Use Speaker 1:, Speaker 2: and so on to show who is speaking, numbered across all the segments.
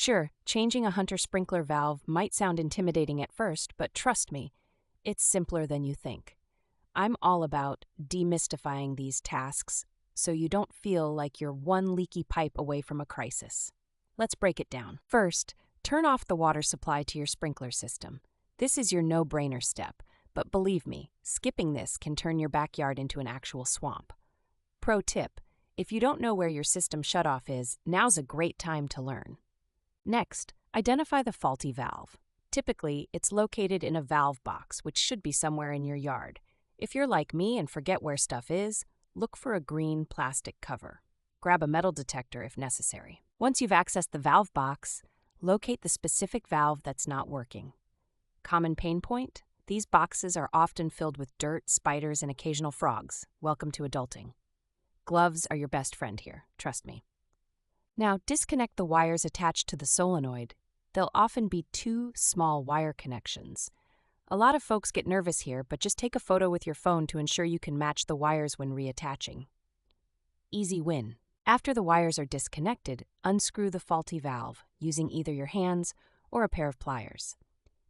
Speaker 1: Sure, changing a Hunter sprinkler valve might sound intimidating at first, but trust me, it's simpler than you think. I'm all about demystifying these tasks so you don't feel like you're one leaky pipe away from a crisis. Let's break it down. First, turn off the water supply to your sprinkler system. This is your no-brainer step, but believe me, skipping this can turn your backyard into an actual swamp. Pro tip, if you don't know where your system shutoff is, now's a great time to learn. Next, identify the faulty valve. Typically, it's located in a valve box, which should be somewhere in your yard. If you're like me and forget where stuff is, look for a green plastic cover. Grab a metal detector if necessary. Once you've accessed the valve box, locate the specific valve that's not working. Common pain point? These boxes are often filled with dirt, spiders, and occasional frogs. Welcome to adulting. Gloves are your best friend here, trust me. Now, disconnect the wires attached to the solenoid. They'll often be two small wire connections. A lot of folks get nervous here, but just take a photo with your phone to ensure you can match the wires when reattaching. Easy win. After the wires are disconnected, unscrew the faulty valve using either your hands or a pair of pliers.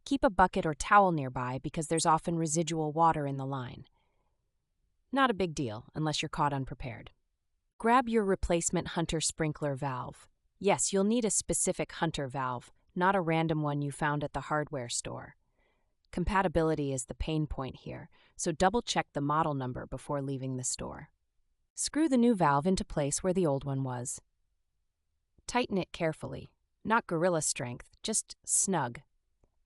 Speaker 1: Keep a bucket or towel nearby because there's often residual water in the line. Not a big deal unless you're caught unprepared. Grab your replacement Hunter sprinkler valve. Yes, you'll need a specific Hunter valve, not a random one you found at the hardware store. Compatibility is the pain point here, so double-check the model number before leaving the store. Screw the new valve into place where the old one was. Tighten it carefully, not gorilla strength, just snug.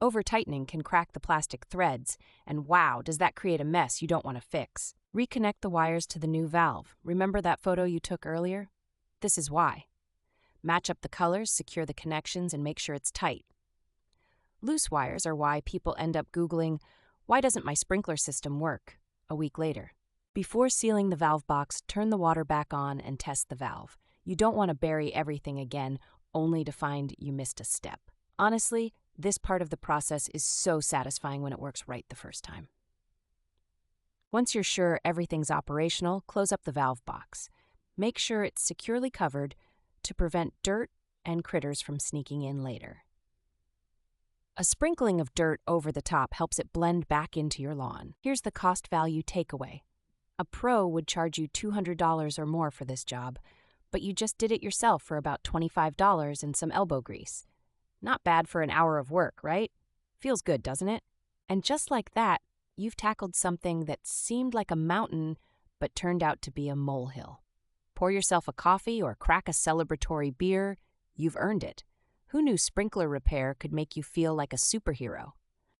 Speaker 1: Over-tightening can crack the plastic threads, and wow, does that create a mess you don't want to fix. Reconnect the wires to the new valve. Remember that photo you took earlier? This is why. Match up the colors, secure the connections, and make sure it's tight. Loose wires are why people end up Googling, "Why doesn't my sprinkler system work?" a week later. Before sealing the valve box, turn the water back on and test the valve. You don't want to bury everything again, only to find you missed a step. Honestly, this part of the process is so satisfying when it works right the first time. Once you're sure everything's operational, close up the valve box. Make sure it's securely covered to prevent dirt and critters from sneaking in later. A sprinkling of dirt over the top helps it blend back into your lawn. Here's the cost-value takeaway. A pro would charge you $200 or more for this job, but you just did it yourself for about $25 and some elbow grease. Not bad for an hour of work, right? Feels good, doesn't it? And just like that, you've tackled something that seemed like a mountain but turned out to be a molehill. Pour yourself a coffee or crack a celebratory beer. You've earned it. Who knew sprinkler repair could make you feel like a superhero?